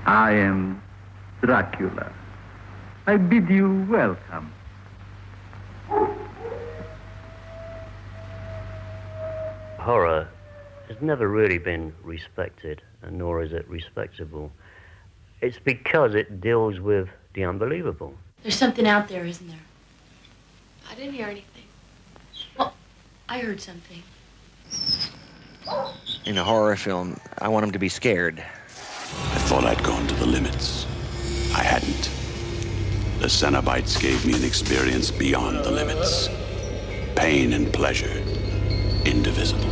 I am Dracula. I bid you welcome. Horror has never really been respected, and nor is it respectable. It's because it deals with the unbelievable. There's something out there, isn't there? I didn't hear anything. Well, I heard something. In a horror film, I want them to be scared. I thought I'd gone to the limits. I hadn't. The Cenobites gave me an experience beyond the limits. Pain and pleasure, indivisible.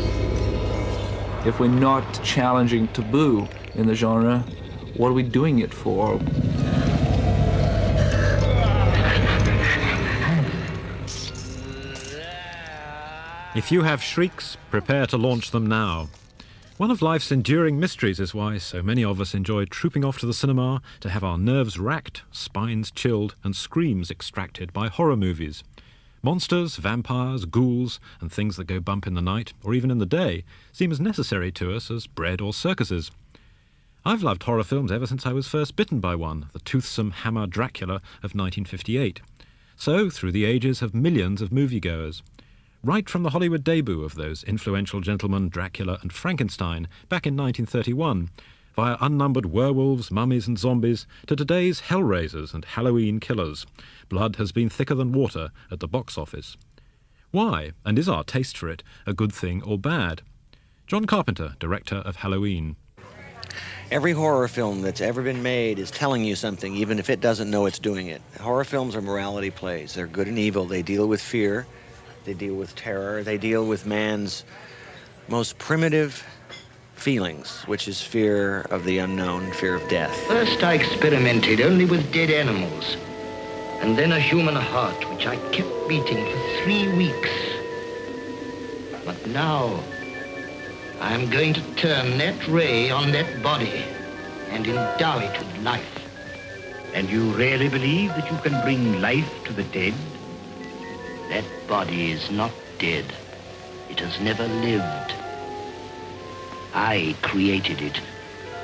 If we're not challenging taboo in the genre, what are we doing it for? If you have shrieks, prepare to launch them now. One of life's enduring mysteries is why so many of us enjoy trooping off to the cinema to have our nerves racked, spines chilled, and screams extracted by horror movies. Monsters, vampires, ghouls, and things that go bump in the night, or even in the day, seem as necessary to us as bread or circuses. I've loved horror films ever since I was first bitten by one, the toothsome hammer Dracula of 1958. So, through the ages, have millions of moviegoers. Right from the Hollywood debut of those influential gentlemen Dracula and Frankenstein back in 1931, via unnumbered werewolves, mummies and zombies, to today's Hellraisers and Halloween killers, blood has been thicker than water at the box office. Why, and is our taste for it a good thing or bad? John Carpenter, director of Halloween. Every horror film that's ever been made is telling you something, even if it doesn't know it's doing it. Horror films are morality plays. They're good and evil. They deal with fear. They deal with terror. They deal with man's most primitive feelings, which is fear of the unknown, fear of death. First I experimented only with dead animals, and then a human heart, which I kept beating for 3 weeks. But now, I am going to turn that ray on that body and endow it with life. And you really believe that you can bring life to the dead? That body is not dead. It has never lived. I created it.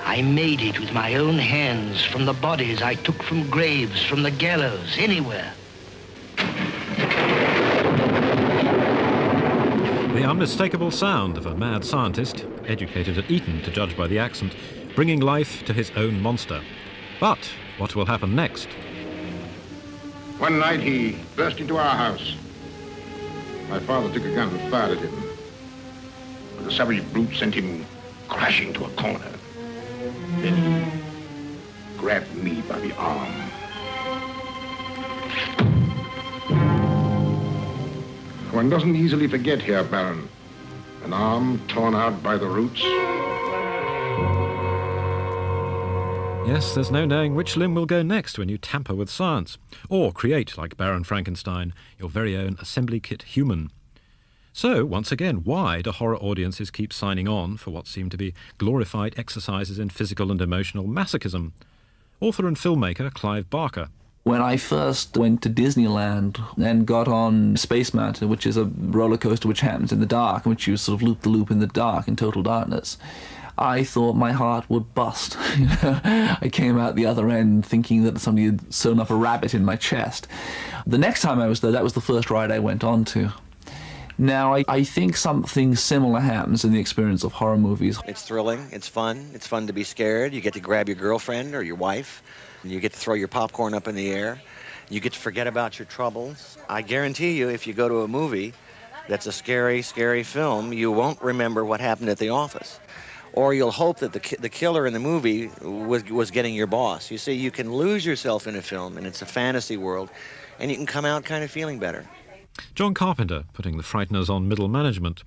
I made it with my own hands from the bodies I took from graves, from the gallows, anywhere. The unmistakable sound of a mad scientist, educated at Eton to judge by the accent, bringing life to his own monster. But what will happen next? One night he burst into our house. My father took a gun and fired at him. But the savage brute sent him crashing to a corner. Then he grabbed me by the arm. One doesn't easily forget here, Baron. An arm torn out by the roots. Yes, there's no knowing which limb will go next when you tamper with science, or create, like Baron Frankenstein, your very own assembly kit human. So, once again, why do horror audiences keep signing on for what seem to be glorified exercises in physical and emotional masochism? Author and filmmaker Clive Barker. When I first went to Disneyland and got on Space Mountain, which is a roller coaster which happens in the dark, in which you sort of loop the loop in the dark, in total darkness, I thought my heart would bust. I came out the other end thinking that somebody had sewn up a rabbit in my chest. The next time I was there, that was the first ride I went on to. Now, I think something similar happens in the experience of horror movies. It's thrilling, it's fun to be scared. You get to grab your girlfriend or your wife, and you get to throw your popcorn up in the air. You get to forget about your troubles. I guarantee you, if you go to a movie that's a scary, scary film, you won't remember what happened at the office. Or you'll hope that the killer in the movie was getting your boss. You see, you can lose yourself in a film, and it's a fantasy world, and you can come out kind of feeling better. John Carpenter, putting the frighteners on middle management.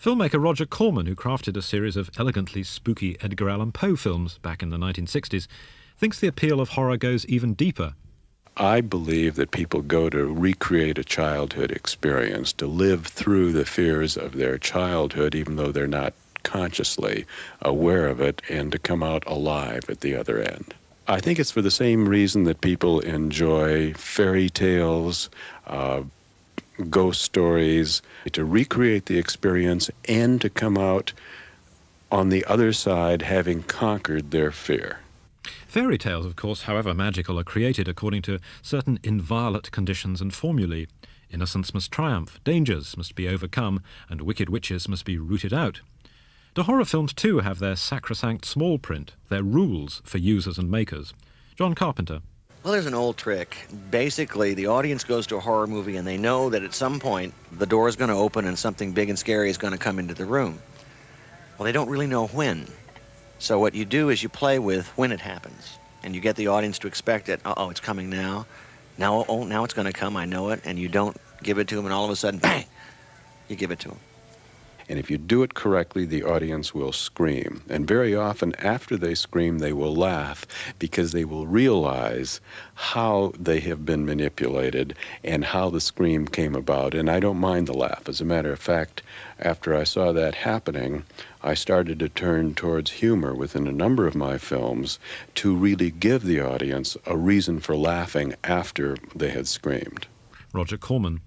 Filmmaker Roger Corman, who crafted a series of elegantly spooky Edgar Allan Poe films back in the 1960s, thinks the appeal of horror goes even deeper. I believe that people go to recreate a childhood experience, to live through the fears of their childhood, even though they're not consciously aware of it, and to come out alive at the other end. I think it's for the same reason that people enjoy fairy tales, ghost stories, to recreate the experience and to come out on the other side having conquered their fear. Fairy tales, of course, however magical, are created according to certain inviolate conditions and formulae. Innocence must triumph, dangers must be overcome, and wicked witches must be rooted out. Do horror films too have their sacrosanct small print, their rules for users and makers? John Carpenter. Well, there's an old trick. Basically, the audience goes to a horror movie and they know that at some point the door is going to open and something big and scary is going to come into the room. Well, they don't really know when. So what you do is you play with when it happens, and you get the audience to expect it. Uh-oh, it's coming now. Now it's going to come, I know it, and you don't give it to them, and all of a sudden, bang, you give it to them. And if you do it correctly, the audience will scream. And very often after they scream, they will laugh because they will realize how they have been manipulated and how the scream came about. And I don't mind the laugh. As a matter of fact, after I saw that happening, I started to turn towards humor within a number of my films to really give the audience a reason for laughing after they had screamed. Roger Corman.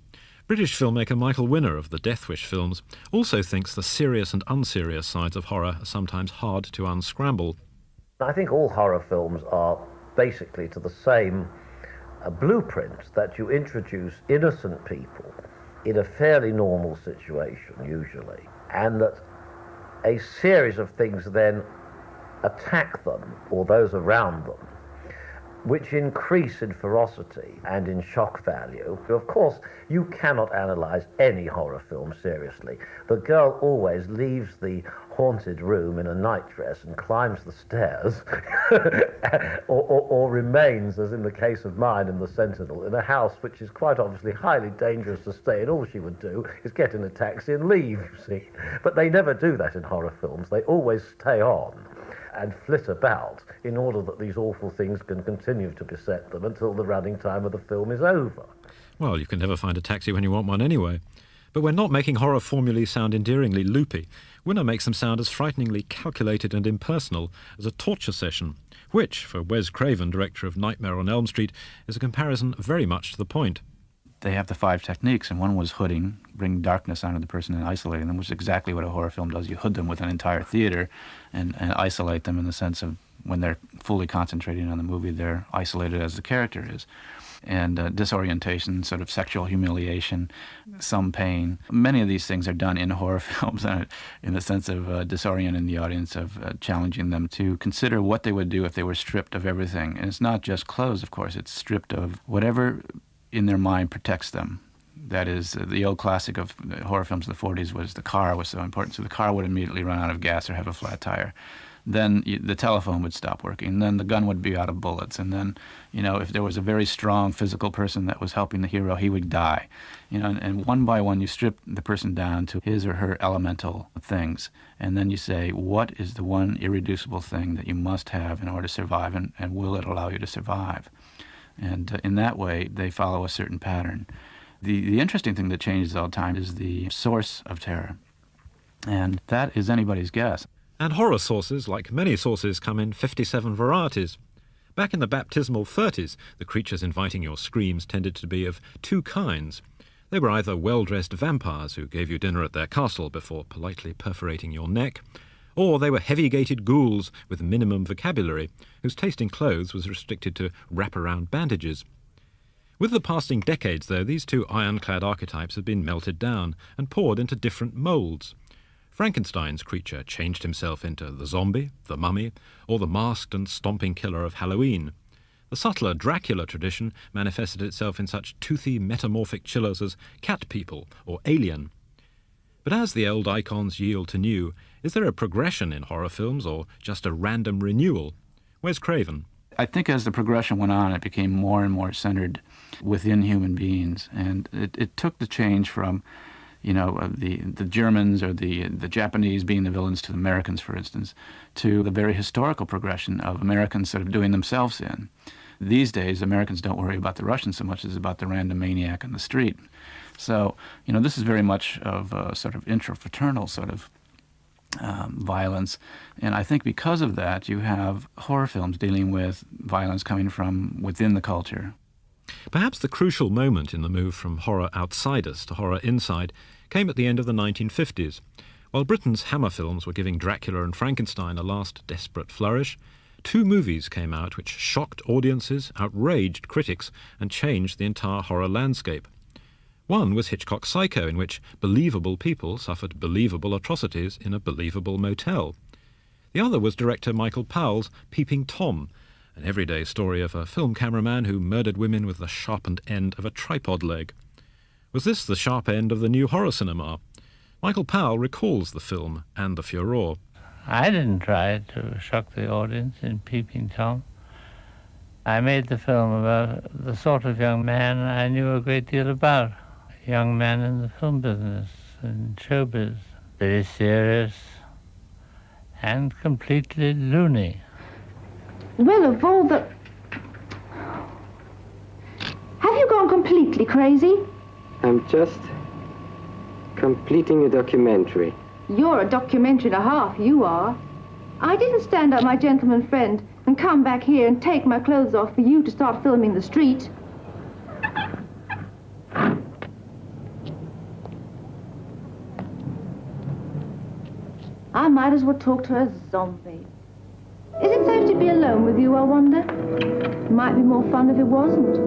British filmmaker Michael Winner of the Death Wish films also thinks the serious and unserious sides of horror are sometimes hard to unscramble. I think all horror films are basically to the same blueprint, that you introduce innocent people in a fairly normal situation, usually, and that a series of things then attack them or those around them, which increase in ferocity and in shock value. Of course, you cannot analyze any horror film seriously. The girl always leaves the haunted room in a nightdress and climbs the stairs, or remains, as in the case of mine in The Sentinel, in a house which is quite obviously highly dangerous to stay in. All she would do is get in a taxi and leave, you see. But they never do that in horror films. They always stay on and flit about in order that these awful things can continue to beset them until the running time of the film is over. Well, you can never find a taxi when you want one anyway. But we're not making horror formulae sound endearingly loopy. Winner makes them sound as frighteningly calculated and impersonal as a torture session, which, for Wes Craven, director of Nightmare on Elm Street, is a comparison very much to the point. They have the 5 techniques, and one was hooding, bring darkness onto the person and isolating them, which is exactly what a horror film does. You hood them with an entire theater and isolate them in the sense of when they're fully concentrating on the movie, they're isolated as the character is. And disorientation, sort of sexual humiliation, some pain. Many of these things are done in horror films in the sense of disorienting the audience, of challenging them to consider what they would do if they were stripped of everything. And it's not just clothes, of course. It's stripped of whatever in their mind protects them. That is, the old classic of horror films of the 40s was the car was so important. So the car would immediately run out of gas or have a flat tire. Then the telephone would stop working. Then the gun would be out of bullets. And then, if there was a very strong physical person that was helping the hero, he would die. And one by one you strip the person down to his or her elemental things. And then you say, what is the one irreducible thing that you must have in order to survive, and will it allow you to survive? And in that way, they follow a certain pattern. The interesting thing that changes all the time is the source of terror. And that is anybody's guess. And horror sources, like many sources, come in 57 varieties. Back in the baptismal 30s, the creatures inviting your screams tended to be of 2 kinds. They were either well-dressed vampires who gave you dinner at their castle before politely perforating your neck, or they were heavy-gated ghouls with minimum vocabulary, whose taste in clothes was restricted to wrap-around bandages. With the passing decades, though, these 2 ironclad archetypes had been melted down and poured into different moulds. Frankenstein's creature changed himself into the zombie, the mummy, or the masked and stomping killer of Halloween. The subtler Dracula tradition manifested itself in such toothy metamorphic chillers as Cat People or Alien. But as the old icons yield to new, is there a progression in horror films or just a random renewal? Wes Craven. I think as the progression went on, it became more and more centered within human beings. And it took the change from the Germans or the Japanese being the villains to the Americans, for instance, to the very historical progression of Americans sort of doing themselves in. These days, Americans don't worry about the Russians so much as about the random maniac on the street. So, this is very much of a sort of intrafraternal sort of violence. And I think because of that, you have horror films dealing with violence coming from within the culture. Perhaps the crucial moment in the move from horror outside us to horror inside came at the end of the 1950s. While Britain's Hammer films were giving Dracula and Frankenstein a last desperate flourish, 2 movies came out which shocked audiences, outraged critics, and changed the entire horror landscape. One was Hitchcock's Psycho, in which believable people suffered believable atrocities in a believable motel. The other was director Michael Powell's Peeping Tom, an everyday story of a film cameraman who murdered women with the sharpened end of a tripod leg. Was this the sharp end of the new horror cinema? Michael Powell recalls the film and the furore. I didn't try to shock the audience in Peeping Tom. I made the film about the sort of young man I knew a great deal about. A young man in the film business and showbiz. Very serious and completely loony. Well, of all the... Have you gone completely crazy? I'm just completing a documentary. You're a documentary and a half, you are. I didn't stand up my gentleman friend and come back here and take my clothes off for you to start filming the street. I might as well talk to a zombie. Is it safe to be alone with you, I wonder? It might be more fun if it wasn't.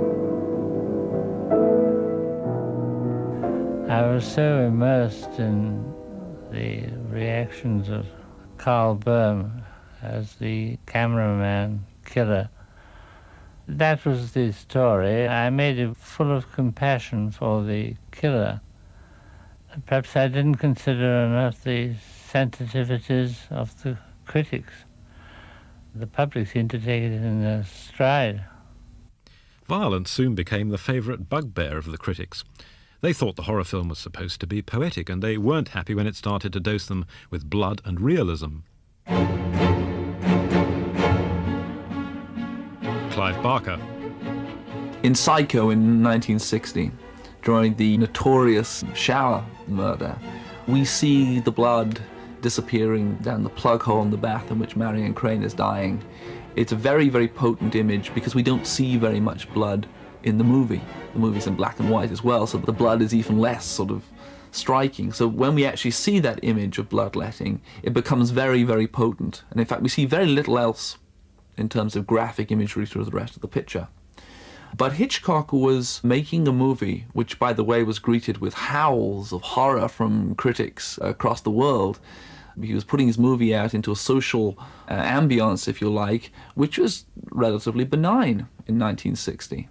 I was so immersed in the reactions of Carl Böhm as the cameraman killer. That was the story. I made it full of compassion for the killer. Perhaps I didn't consider enough the sensitivities of the critics. The public seemed to take it in their stride. Violence soon became the favourite bugbear of the critics. They thought the horror film was supposed to be poetic, and they weren't happy when it started to dose them with blood and realism. Clive Barker. In Psycho in 1960, during the notorious shower murder, we see the blood disappearing down the plug hole in the bath in which Marion Crane is dying. It's a very, very potent image because we don't see very much blood in the movie. The movie's in black and white as well, so the blood is even less sort of striking. So when we actually see that image of bloodletting, it becomes very, very potent. And in fact, we see very little else in terms of graphic imagery through the rest of the picture. But Hitchcock was making a movie, which, by the way, was greeted with howls of horror from critics across the world. He was putting his movie out into a social ambience, if you like, which was relatively benign in 1960.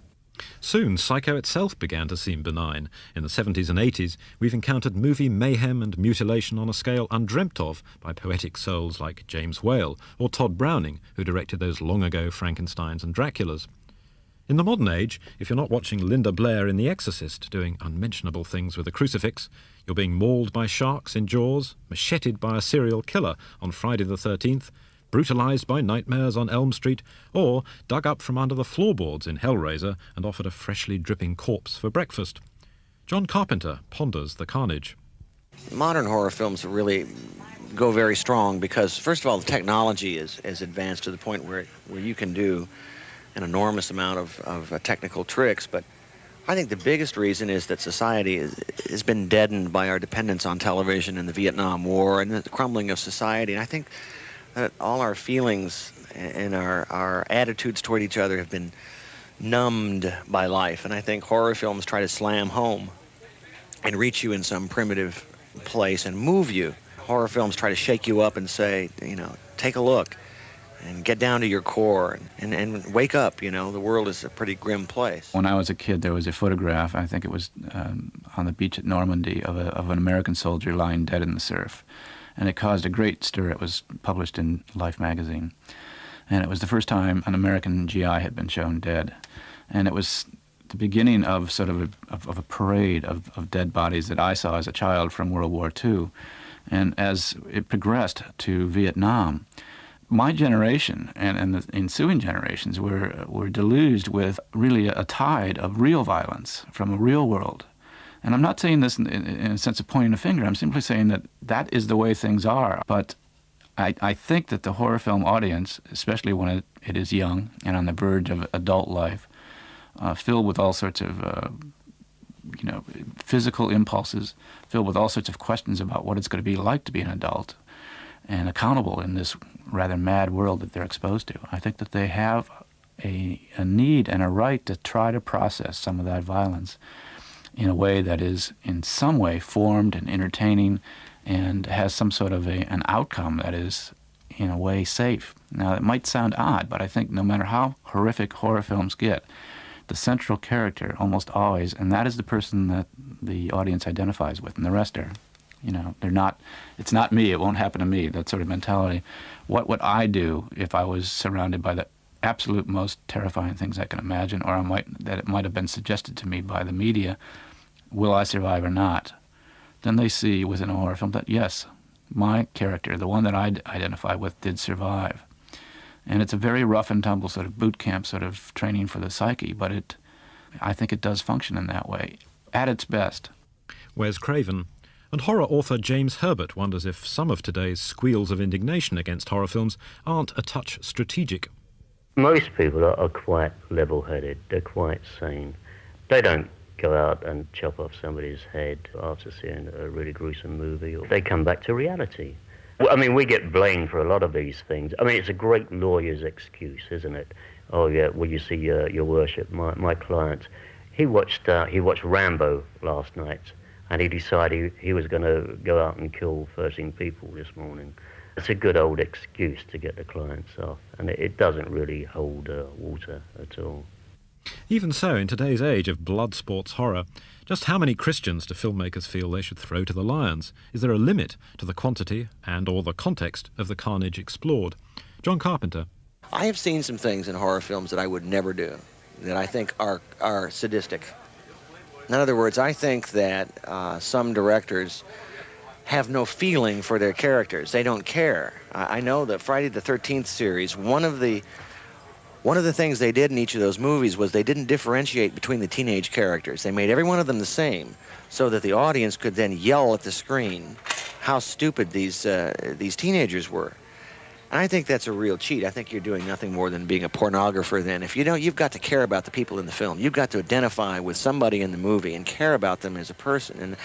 Soon, Psycho itself began to seem benign. In the 70s and 80s, we've encountered movie mayhem and mutilation on a scale undreamt of by poetic souls like James Whale or Todd Browning, who directed those long-ago Frankensteins and Draculas. In the modern age, if you're not watching Linda Blair in The Exorcist doing unmentionable things with a crucifix, you're being mauled by sharks in Jaws, macheted by a serial killer on Friday the 13th, brutalised by nightmares on Elm Street, or dug up from under the floorboards in Hellraiser and offered a freshly dripping corpse for breakfast. John Carpenter ponders the carnage. Modern horror films really go very strong because, first of all, the technology is advanced to the point where you can do an enormous amount of technical tricks, but I think the biggest reason is that society has been deadened by our dependence on television and the Vietnam War and the crumbling of society. And I think that all our feelings and our attitudes toward each other have been numbed by life. And I think horror films try to slam home and reach you in some primitive place and move you. Horror films try to shake you up and say, you know, take a look and get down to your core and wake up. You know, the world is a pretty grim place. When I was a kid, there was a photograph, I think it was on the beach at Normandy, of an American soldier lying dead in the surf. And it caused a great stir. It was published in Life magazine. And it was the first time an American GI had been shown dead. And it was the beginning of sort of a parade of dead bodies that I saw as a child from World War II. And as it progressed to Vietnam, my generation and the ensuing generations were deluged with really a tide of real violence from a real world. And I'm not saying this in a sense of pointing a finger. I'm simply saying that that is the way things are. But I think that the horror film audience, especially when it is young and on the verge of adult life, filled with all sorts of physical impulses, filled with all sorts of questions about what it's going to be like to be an adult, and accountable in this rather mad world that they're exposed to. I think that they have a need and a right to try to process some of that violence in a way that is in some way formed and entertaining and has some sort of an outcome that is in a way safe. Now, it might sound odd, but I think no matter how horrific horror films get, the central character almost always, and that is the person that the audience identifies with, and the rest are, they're not, it's not me, it won't happen to me, that sort of mentality. What would I do if I was surrounded by the absolute most terrifying things I can imagine, or that it might have been suggested to me by the media? Will I survive or not? Then they see within a horror film that, yes, my character, the one that I identify with, did survive. And it's a very rough and tumble sort of boot camp sort of training for the psyche, but I think it does function in that way, at its best. Wes Craven. And horror author James Herbert wonders if some of today's squeals of indignation against horror films aren't a touch strategic. Most people are quite level-headed. They're quite sane. They don't go out and chop off somebody's head after seeing a really gruesome movie. Or they come back to reality. I mean, we get blamed for a lot of these things. I mean, it's a great lawyer's excuse, isn't it? Oh, yeah, well, you see, your worship, my client, he watched Rambo last night, and he decided he was going to go out and kill 13 people this morning. It's a good old excuse to get the clients off, and it doesn't really hold water at all. Even so, in today's age of blood sports horror, just how many Christians do filmmakers feel they should throw to the lions? Is there a limit to the quantity and or the context of the carnage explored? John Carpenter. I have seen some things in horror films that I would never do, that I think are sadistic. In other words, I think that some directors have no feeling for their characters. They don't care. I know that Friday the 13th series, one of the things they did in each of those movies was they didn't differentiate between the teenage characters. They made every one of them the same so that the audience could then yell at the screen how stupid these teenagers were. And I think that's a real cheat. I think you're doing nothing more than being a pornographer then. If you don't, you've got to care about the people in the film. You've got to identify with somebody in the movie and care about them as a person. And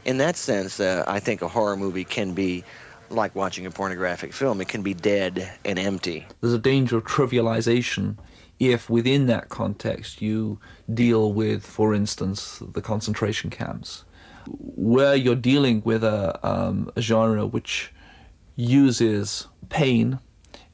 in that sense, I think a horror movie can be like watching a pornographic film. It can be dead and empty. There's a danger of trivialization if within that context you deal with, for instance, the concentration camps, where you're dealing with a genre which uses pain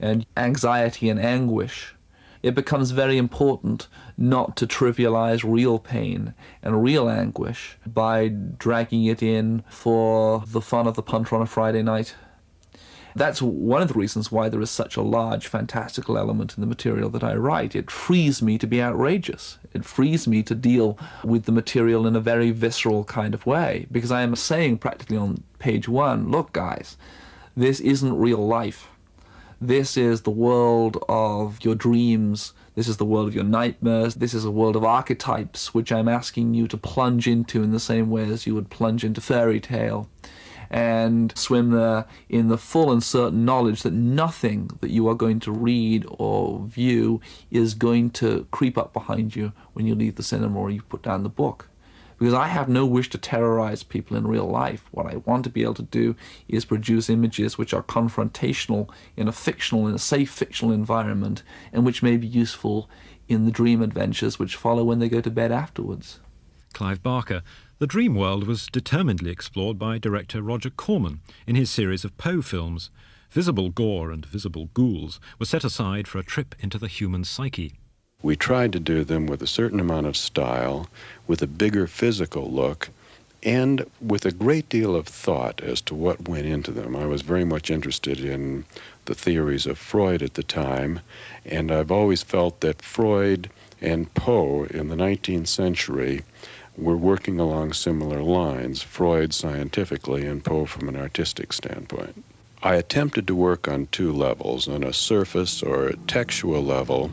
and anxiety and anguish. It becomes very important not to trivialize real pain and real anguish by dragging it in for the fun of the punter on a Friday night. That's one of the reasons why there is such a large fantastical element in the material that I write. It frees me to be outrageous. It frees me to deal with the material in a very visceral kind of way, because I am saying practically on page one, look guys, this isn't real life. This is the world of your dreams. This is the world of your nightmares. This is a world of archetypes which I'm asking you to plunge into in the same way as you would plunge into fairy tale, and swim there in the full and certain knowledge that nothing that you are going to read or view is going to creep up behind you when you leave the cinema or you put down the book. Because I have no wish to terrorize people in real life. What I want to be able to do is produce images which are confrontational in a safe fictional environment, and which may be useful in the dream adventures which follow when they go to bed afterwards. Clive Barker. The dream world was determinedly explored by director Roger Corman in his series of Poe films. Visible gore and visible ghouls were set aside for a trip into the human psyche. We tried to do them with a certain amount of style, with a bigger physical look, and with a great deal of thought as to what went into them. I was very much interested in the theories of Freud at the time, and I've always felt that Freud and Poe in the 19th century were working along similar lines, Freud scientifically and Poe from an artistic standpoint. I attempted to work on two levels, on a surface or a textual level,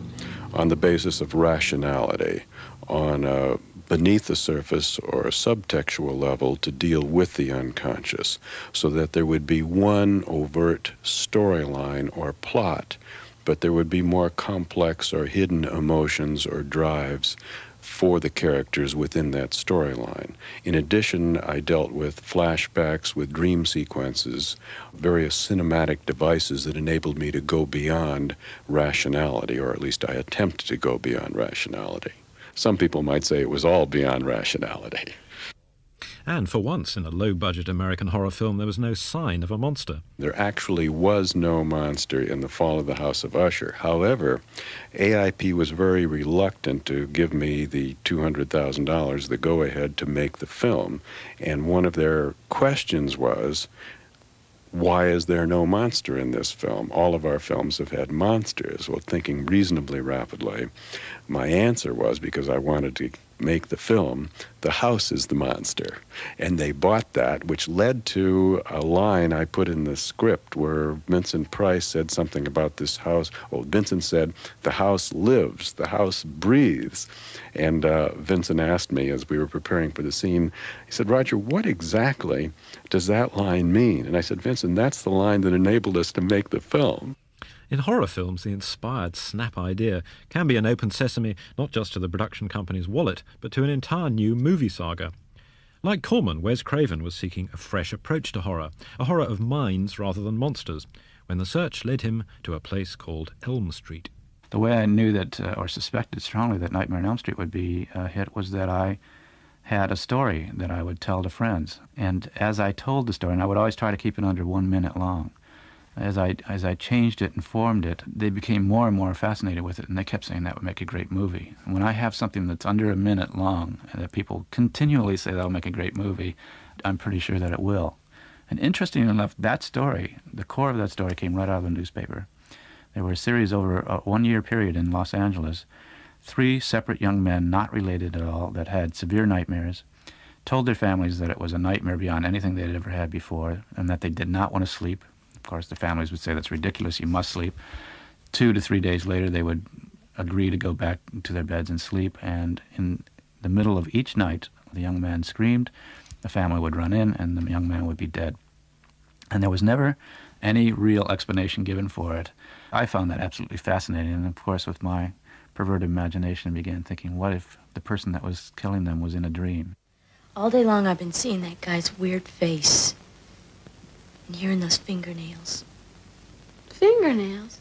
on the basis of rationality, on a beneath the surface or a subtextual level to deal with the unconscious, so that there would be one overt storyline or plot, but there would be more complex or hidden emotions or drives for the characters within that storyline. In addition, I dealt with flashbacks, with dream sequences, various cinematic devices that enabled me to go beyond rationality, or at least I attempted to go beyond rationality. Some people might say it was all beyond rationality. And for once in a low-budget American horror film, there was no sign of a monster. There actually was no monster in The Fall of the House of Usher. However, AIP was very reluctant to give me the $200,000, the go-ahead to make the film. And one of their questions was, why is there no monster in this film? All of our films have had monsters. Well, thinking reasonably rapidly, my answer was, because I wanted to make the film, the house is the monster. And they bought that, which led to a line I put in the script where Vincent Price said something about this house. Well, Vincent said, the house lives, the house breathes. And Vincent asked me as we were preparing for the scene, he said, Roger, what exactly does that line mean? And I said, Vincent, that's the line that enabled us to make the film. In horror films, the inspired snap idea can be an open sesame not just to the production company's wallet, but to an entire new movie saga. Like Corman, Wes Craven was seeking a fresh approach to horror, a horror of minds rather than monsters, when the search led him to a place called Elm Street. The way I knew that, or suspected strongly that Nightmare on Elm Street would be a hit, was that I had a story that I would tell to friends. And as I told the story, and I would always try to keep it under 1 minute long, as I changed it and formed it, they became more and more fascinated with it, and they kept saying that would make a great movie. And when I have something that's under a minute long, and that people continually say that'll make a great movie, I'm pretty sure that it will. And interestingly enough, that story, the core of that story came right out of the newspaper. There were a series over a 1-year period in Los Angeles, 3 separate young men, not related at all, that had severe nightmares, told their families that it was a nightmare beyond anything they'd ever had before, and that they did not want to sleep. Of course, the families would say, that's ridiculous, you must sleep. 2 to 3 days later, they would agree to go back to their beds and sleep, and in the middle of each night, the young man screamed, the family would run in, and the young man would be dead. And there was never any real explanation given for it. I found that absolutely fascinating, and of course, with my perverted imagination, I began thinking, what if the person that was killing them was in a dream? All day long, I've been seeing that guy's weird face. And hearing those fingernails. Fingernails?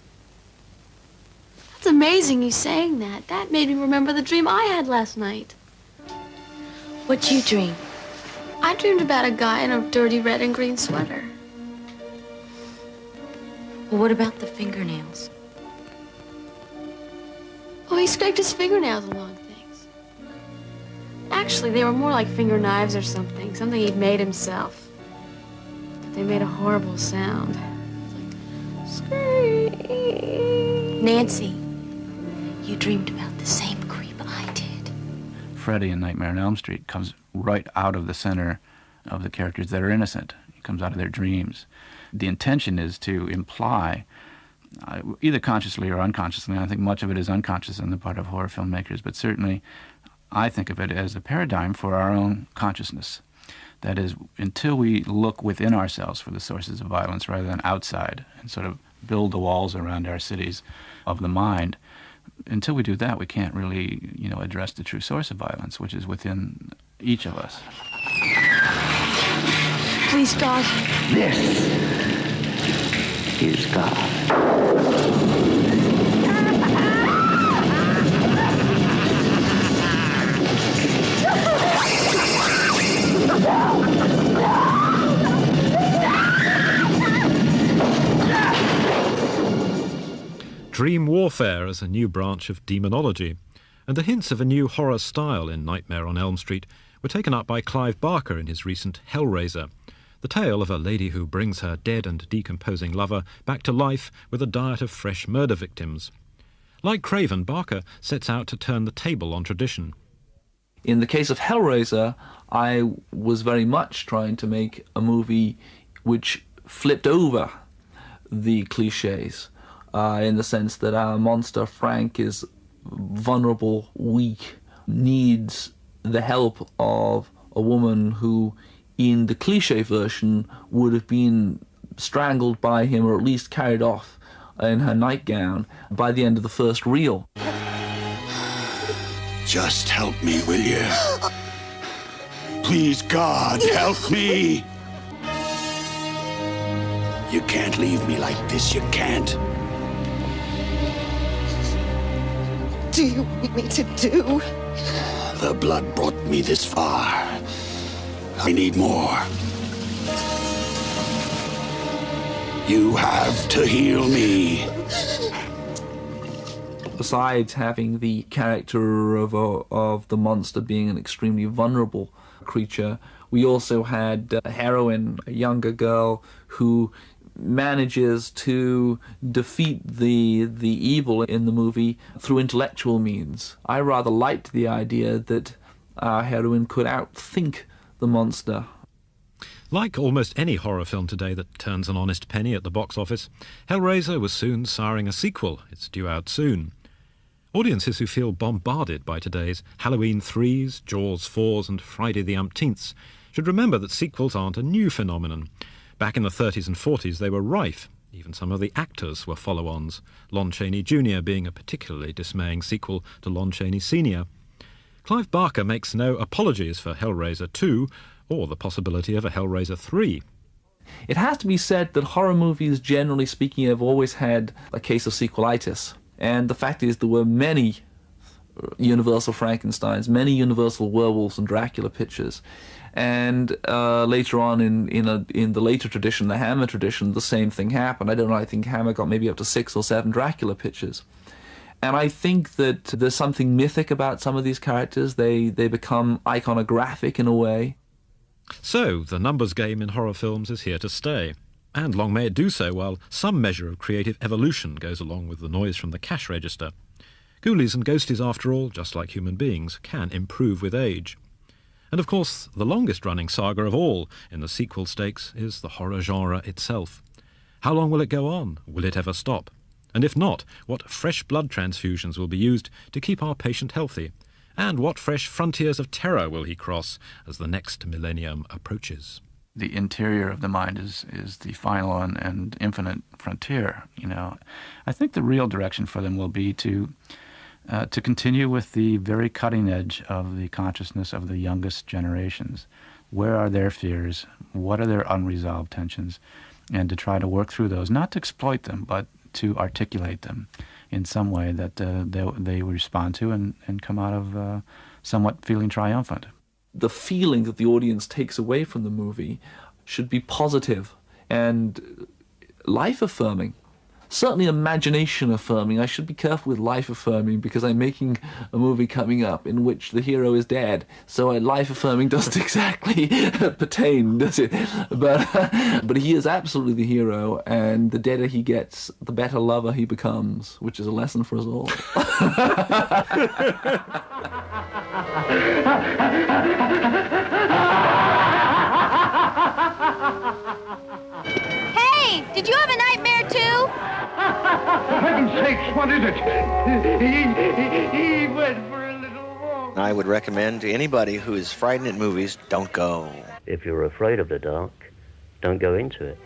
That's amazing you saying that. That made me remember the dream I had last night. What'd you dream? I dreamed about a guy in a dirty red and green sweater. Well, what about the fingernails? Oh, he scraped his fingernails along things. Actually, they were more like finger knives or something he'd made himself. They made a horrible sound. Like, scream. Nancy, you dreamed about the same creep I did. Freddy in Nightmare on Elm Street comes right out of the center of the characters that are innocent. He comes out of their dreams. The intention is to imply, either consciously or unconsciously, and I think much of it is unconscious on the part of horror filmmakers, but certainly I think of it as a paradigm for our own consciousness. That is, until we look within ourselves for the sources of violence rather than outside and sort of build the walls around our cities of the mind, until we do that, we can't really, address the true source of violence, which is within each of us. Please, God. This is God. Dream warfare as a new branch of demonology, and the hints of a new horror style in Nightmare on Elm Street were taken up by Clive Barker in his recent Hellraiser, the tale of a lady who brings her dead and decomposing lover back to life with a diet of fresh murder victims. Like Craven, Barker sets out to turn the table on tradition. In the case of Hellraiser, I was very much trying to make a movie which flipped over the cliches, in the sense that our monster, Frank, is vulnerable, weak, needs the help of a woman who, in the cliche version, would have been strangled by him or at least carried off in her nightgown by the end of the first reel. Just help me, will you? Please, God, help me! You can't leave me like this, you can't. What do you want me to do? The blood brought me this far. I need more. You have to heal me. Besides having the character of the monster being an extremely vulnerable creature, we also had a heroine, a younger girl, who manages to defeat the evil in the movie through intellectual means. I rather liked the idea that our heroine could outthink the monster. Like almost any horror film today that turns an honest penny at the box office, Hellraiser was soon siring a sequel. It's due out soon. Audiences who feel bombarded by today's Halloween 3s, Jaws 4s and Friday the Umpteenths should remember that sequels aren't a new phenomenon. Back in the 30s and 40s they were rife. Even some of the actors were follow-ons, Lon Chaney Jr. being a particularly dismaying sequel to Lon Chaney Sr. Clive Barker makes no apologies for Hellraiser 2 or the possibility of a Hellraiser 3. It has to be said that horror movies, generally speaking, have always had a case of sequelitis. And the fact is there were many Universal Frankensteins, many Universal Werewolves and Dracula pictures. And later on in the later tradition, the Hammer tradition, the same thing happened. I don't know, I think Hammer got maybe up to 6 or 7 Dracula pictures. And I think that there's something mythic about some of these characters. They become iconographic in a way. So, the numbers game in horror films is here to stay. And long may it do so while some measure of creative evolution goes along with the noise from the cash register. Ghoulies and ghosties, after all, just like human beings, can improve with age. And of course, the longest-running saga of all in the sequel stakes is the horror genre itself. How long will it go on? Will it ever stop? And if not, what fresh blood transfusions will be used to keep our patient healthy? And what fresh frontiers of terror will he cross as the next millennium approaches? The interior of the mind is the final and infinite frontier. You know, I think the real direction for them will be to continue with the very cutting edge of the consciousness of the youngest generations. Where are their fears? What are their unresolved tensions? And to try to work through those, not to exploit them, but to articulate them in some way that they respond to and come out of somewhat feeling triumphant. The feeling that the audience takes away from the movie should be positive and life-affirming. Certainly imagination-affirming. I should be careful with life-affirming because I'm making a movie coming up in which the hero is dead. So life-affirming doesn't exactly pertain, does it? But he is absolutely the hero, and the deader he gets, the better lover he becomes, which is a lesson for us all. Hey, did you have a nightmare too? For heaven's sakes, what is it? He went for a little walk. I would recommend to anybody who is frightened at movies, don't go. If you're afraid of the dark, don't go into it.